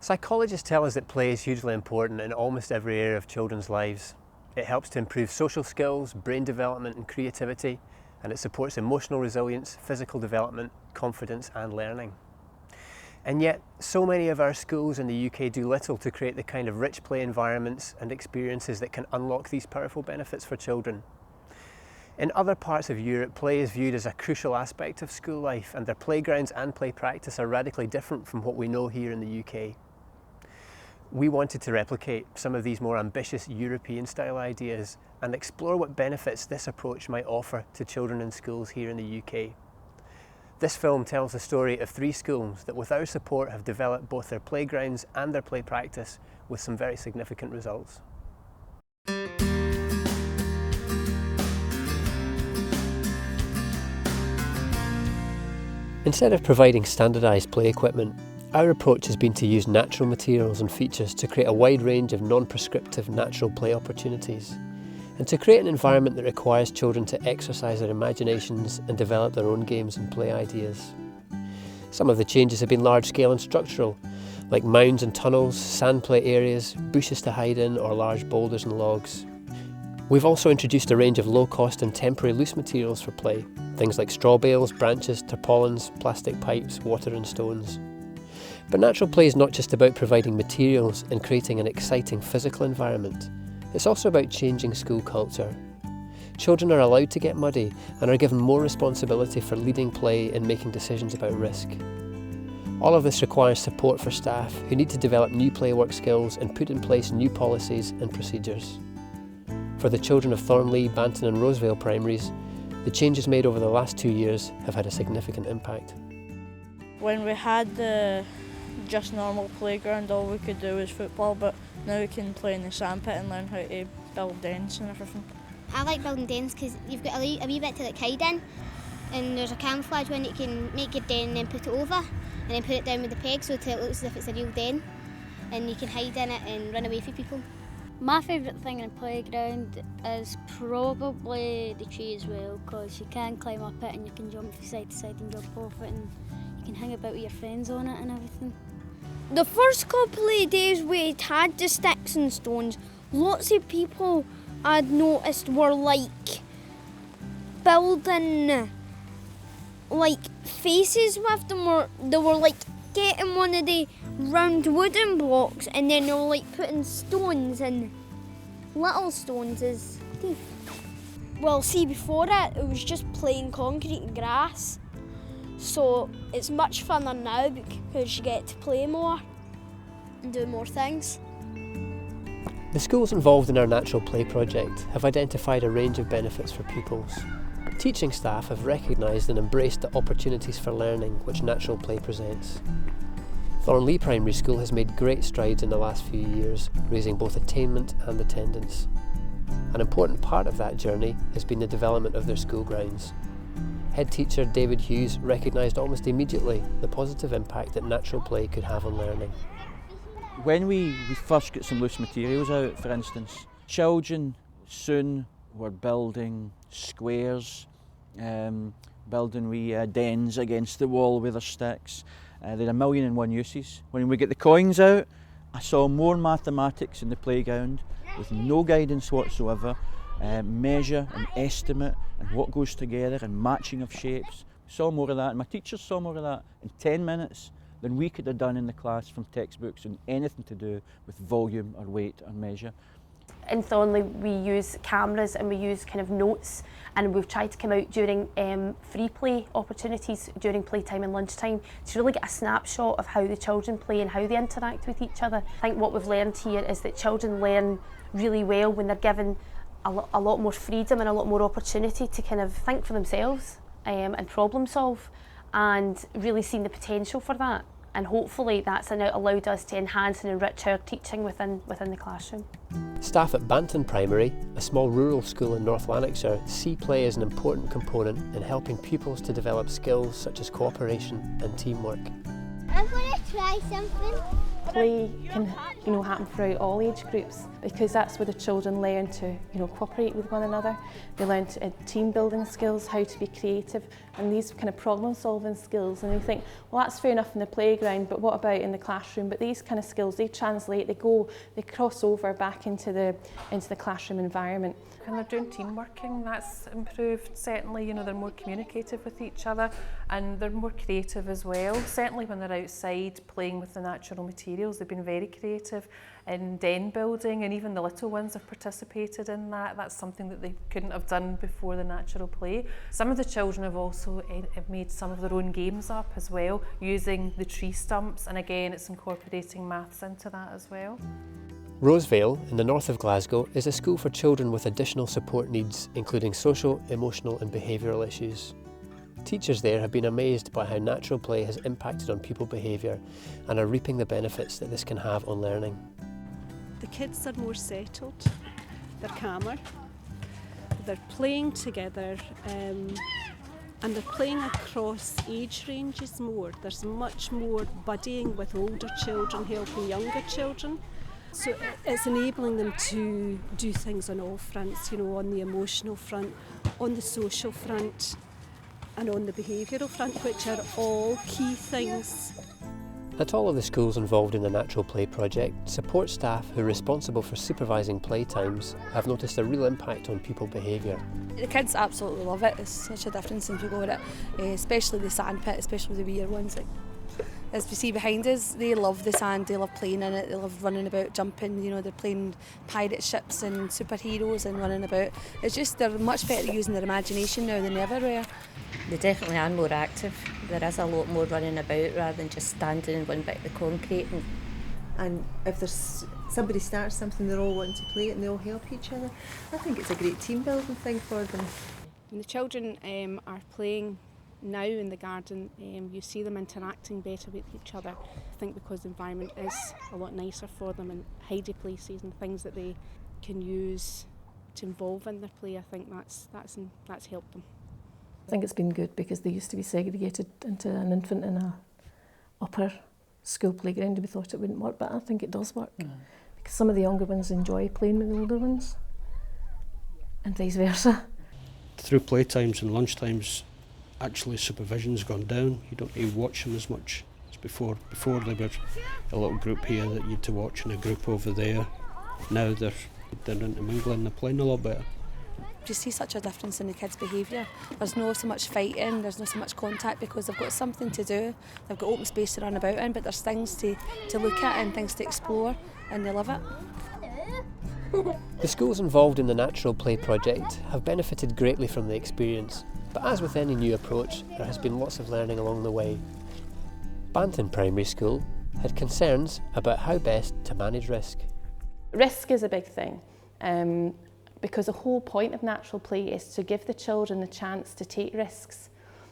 Psychologists tell us that play is hugely important in almost every area of children's lives. It helps to improve social skills, brain development and creativity, and it supports emotional resilience, physical development, confidence and learning. And yet, so many of our schools in the UK do little to create the kind of rich play environments and experiences that can unlock these powerful benefits for children. In other parts of Europe, play is viewed as a crucial aspect of school life, and their playgrounds and play practice are radically different from what we know here in the UK. We wanted to replicate some of these more ambitious European-style ideas and explore what benefits this approach might offer to children in schools here in the UK. This film tells the story of 3 schools that with our support have developed both their playgrounds and their play practice with some very significant results. Instead of providing standardised play equipment, our approach has been to use natural materials and features to create a wide range of non-prescriptive natural play opportunities, and to create an environment that requires children to exercise their imaginations and develop their own games and play ideas. Some of the changes have been large-scale and structural, like mounds and tunnels, sand play areas, bushes to hide in, or large boulders and logs. We've also introduced a range of low-cost and temporary loose materials for play, things like straw bales, branches, tarpaulins, plastic pipes, water and stones. But natural play is not just about providing materials and creating an exciting physical environment. It's also about changing school culture. Children are allowed to get muddy and are given more responsibility for leading play and making decisions about risk. All of this requires support for staff who need to develop new play work skills and put in place new policies and procedures. For the children of Thornlie, Banton and Rosevale primaries, the changes made over the last 2 years have had a significant impact. When we had the just normal playground, all we could do was football, but now we can play in the sandpit and learn how to build dens and everything. I like building dens because you've got a wee bit to hide in, and there's a camouflage one you can make your den and then put it over and then put it down with the peg so it looks as if it's a real den, and you can hide in it and run away from people. My favourite thing in the playground is probably the tree as well, because you can climb up it and you can jump from side to side and jump off it, and you can hang about with your friends on it and everything. The first couple of days we had the sticks and stones, lots of people I'd noticed were like building like faces with them, or they were like getting one of the round wooden blocks and then they were like putting stones and little stones as teeth. Well, see, before it was just plain concrete and grass. So it's much funner now because you get to play more and do more things. The schools involved in our natural play project have identified a range of benefits for pupils. Teaching staff have recognised and embraced the opportunities for learning which natural play presents. Thornlie Primary School has made great strides in the last few years, raising both attainment and attendance. An important part of that journey has been the development of their school grounds. Head teacher David Hughes recognised almost immediately the positive impact that natural play could have on learning. When we first get some loose materials out, for instance, children soon were building squares, building wee dens against the wall with their sticks. They had 1,000,001 uses. When we get the coins out, I saw more mathematics in the playground with no guidance whatsoever. Measure and estimate and what goes together and matching of shapes. Saw more of that, and my teachers saw more of that in 10 minutes than we could have done in the class from textbooks and anything to do with volume or weight or measure. In Thornlie we use cameras and we use kind of notes, and we've tried to come out during free play opportunities during playtime and lunchtime to really get a snapshot of how the children play and how they interact with each other. I think what we've learned here is that children learn really well when they're given a lot more freedom and a lot more opportunity to kind of think for themselves and problem solve, and really seeing the potential for that. And hopefully that's allowed us to enhance and enrich our teaching within the classroom. Staff at Banton Primary, a small rural school in North Lanarkshire, see play as an important component in helping pupils to develop skills such as cooperation and teamwork. I'm going to try something. Play can happen throughout all age groups because that's where the children learn to cooperate with one another. They learn team building skills, how to be creative, and these kind of problem solving skills. And you think, well, that's fair enough in the playground, but what about in the classroom? But these kind of skills, they translate, they cross over back into the classroom environment. When they're doing team working, that's improved. Certainly, they're more communicative with each other and they're more creative as well. Certainly when they're outside playing with the natural materials, they've been very creative in den building, and even the little ones have participated in that. That's something that they couldn't have done before the natural play. Some of the children have also have made some of their own games up as well, using the tree stumps, and again it's incorporating maths into that as well. Rosevale, in the north of Glasgow, is a school for children with additional support needs, including social, emotional and behavioural issues. Teachers there have been amazed by how natural play has impacted on pupil behaviour and are reaping the benefits that this can have on learning. The kids are more settled, they're calmer, they're playing together and they're playing across age ranges more. There's much more buddying with older children helping younger children. So it's enabling them to do things on all fronts, on the emotional front, on the social front and on the behavioural front, which are all key things. At all of the schools involved in the Natural Play project, support staff who are responsible for supervising play times have noticed a real impact on pupil behaviour. The kids absolutely love it. There's such a difference in people with it, especially the sandpit, especially the weird ones. As we see behind us, they love the sand, they love playing in it, they love running about, jumping, they're playing pirate ships and superheroes and running about. It's just they're much better at using their imagination now than ever were. They definitely are more active. There is a lot more running about rather than just standing in one bit of the concrete. And if there's somebody starts something, they're all wanting to play it and they all help each other. I think it's a great team building thing for them. When the children are playing now in the garden, you see them interacting better with each other. I think because the environment is a lot nicer for them and hidey places and things that they can use to involve in their play, I think that's helped them. I think it's been good because they used to be segregated into an infant and a upper school playground and we thought it wouldn't work, but I think it does work. Because some of the younger ones enjoy playing with the older ones and vice versa. Through playtimes and lunchtimes, actually supervision's gone down. You don't need to watch them as much as before. Before there was a little group here that you had to watch and a group over there. Now they're intermingling, they're playing a lot better. You see such a difference in the kids' behaviour. There's no so much fighting, there's no so much contact because they've got something to do. They've got open space to run about in, but there's things to look at and things to explore, and they love it. The schools involved in the Natural Play project have benefited greatly from the experience, but as with any new approach, there has been lots of learning along the way. Banton Primary School had concerns about how best to manage risk. Risk is a big thing. Because the whole point of natural play is to give the children the chance to take risks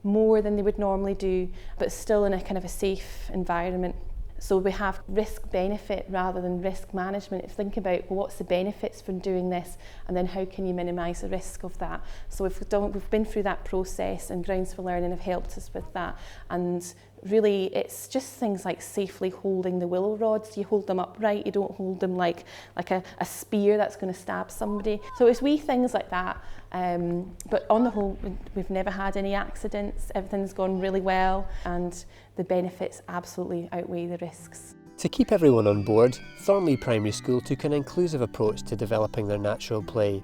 more than they would normally do, but still in a kind of a safe environment. So we have risk benefit rather than risk management. If you think about what's the benefits from doing this and then how can you minimise the risk of that. So we've been through that process and Grounds for Learning have helped us with that. And really it's just things like safely holding the willow rods. You hold them upright, you don't hold them like a spear that's going to stab somebody. So it's wee things like that. But on the whole, we've never had any accidents. Everything's gone really well and the benefits absolutely outweigh the risks. To keep everyone on board, Thornlie Primary School took an inclusive approach to developing their natural play,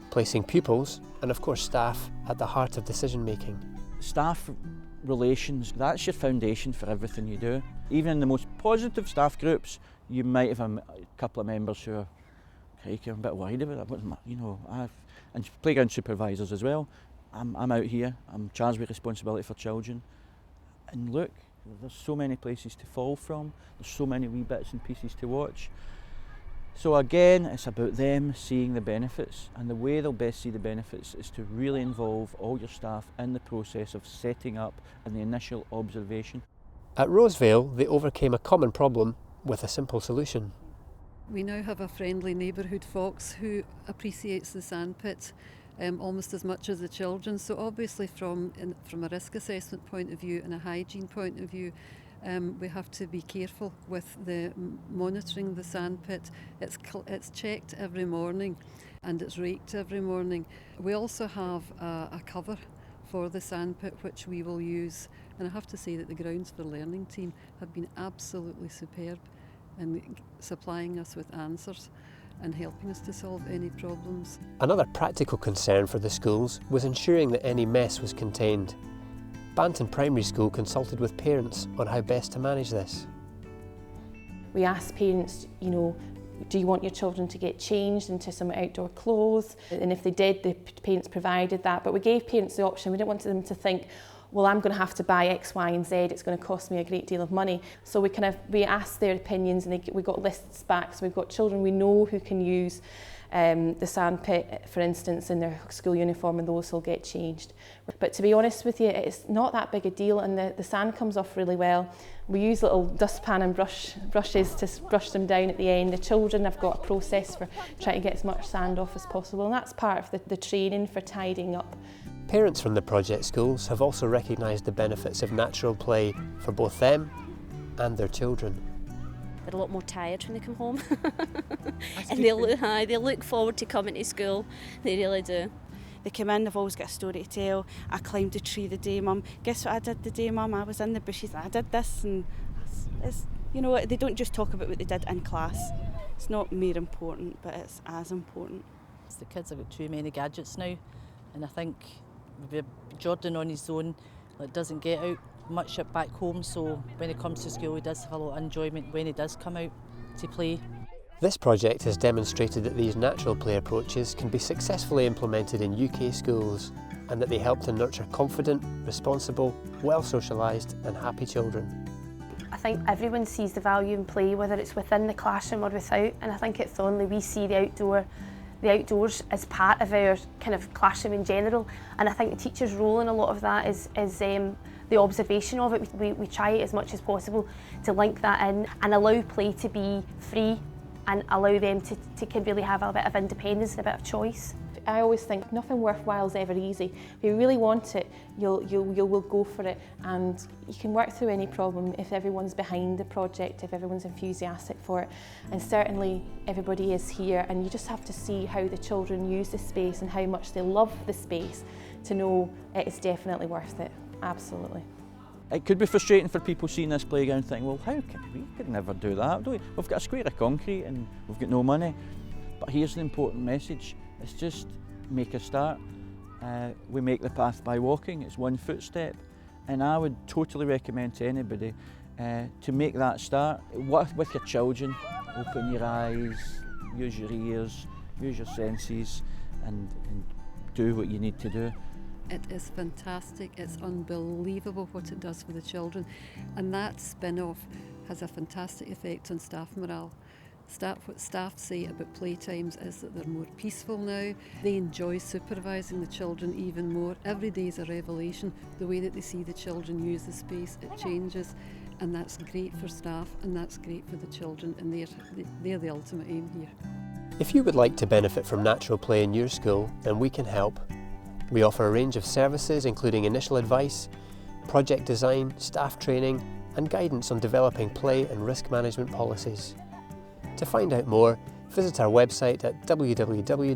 placing pupils and of course staff at the heart of decision making. Staff relations, that's your foundation for everything you do. Even in the most positive staff groups, you might have a couple of members who are, I'm a bit worried about that. And playground supervisors as well. I'm out here, I'm charged with responsibility for children. And look, there's so many places to fall from, there's so many wee bits and pieces to watch. So again, it's about them seeing the benefits, and the way they'll best see the benefits is to really involve all your staff in the process of setting up and the initial observation. At Rosevale, they overcame a common problem with a simple solution. We now have a friendly neighbourhood fox who appreciates the sandpit almost as much as the children. So obviously from a risk assessment point of view and a hygiene point of view, We have to be careful with the monitoring the sandpit. It's checked every morning and it's raked every morning. We also have a cover for the sandpit which we will use, and I have to say that the Grounds for Learning team have been absolutely superb in supplying us with answers and helping us to solve any problems. Another practical concern for the schools was ensuring that any mess was contained. Banton Primary School consulted with parents on how best to manage this. We asked parents, you know, do you want your children to get changed into some outdoor clothes? And if they did, the parents provided that. But we gave parents the option. We didn't want them to think, well, I'm going to have to buy X, Y and Z, it's going to cost me a great deal of money. So we asked their opinions and we got lists back. So we've got children we know who can use the sandpit, for instance, in their school uniform, and those will get changed. But to be honest with you, it's not that big a deal, and the sand comes off really well. We use little dustpan and brushes to brush them down at the end. The children have got a process for trying to get as much sand off as possible, and that's part of the training for tidying up. Parents from the project schools have also recognised the benefits of natural play for both them and their children. They're a lot more tired when they come home and they look forward to coming to school, they really do. They come in, they've always got a story to tell. I climbed a tree the day, Mum. Guess what I did the day, Mum? I was in the bushes and I did this. And it's, you know, they don't just talk about what they did in class. It's not more important, but it's as important. The kids have got too many gadgets now, and I think with Jordan on his own, doesn't get out much back home, so when he comes to school he does have a lot of enjoyment when he does come out to play. This project has demonstrated that these natural play approaches can be successfully implemented in UK schools, and that they help to nurture confident, responsible, well socialised and happy children. I think everyone sees the value in play, whether it's within the classroom or without, and I think at Thornlie we see the outdoors as part of our kind of classroom in general, and I think the teacher's role in a lot of that is the observation of it. We try as much as possible to link that in and allow play to be free and allow them to really have a bit of independence and a bit of choice. I always think nothing worthwhile is ever easy. If you really want it, you'll go for it, and you can work through any problem if everyone's behind the project, if everyone's enthusiastic for it. And certainly everybody is here, and you just have to see how the children use the space and how much they love the space to know it is definitely worth it. Absolutely. It could be frustrating for people seeing this playground thinking, well, how can we could never do that, do we? We've got a square of concrete and we've got no money. But here's the important message, it's just make a start. We make the path by walking, it's one footstep. And I would totally recommend to anybody to make that start. Work with your children, open your eyes, use your ears, use your senses, and do what you need to do. It is fantastic, it's unbelievable what it does for the children, and that spin-off has a fantastic effect on staff morale. What staff say about playtimes is that they're more peaceful now, they enjoy supervising the children even more. Every day is a revelation, the way that they see the children use the space, it changes, and that's great for staff and that's great for the children, and they're the ultimate aim here. If you would like to benefit from natural play in your school, then we can help. We offer a range of services including initial advice, project design, staff training and guidance on developing play and risk management policies. To find out more, visit our website at www.ltl.org.uk.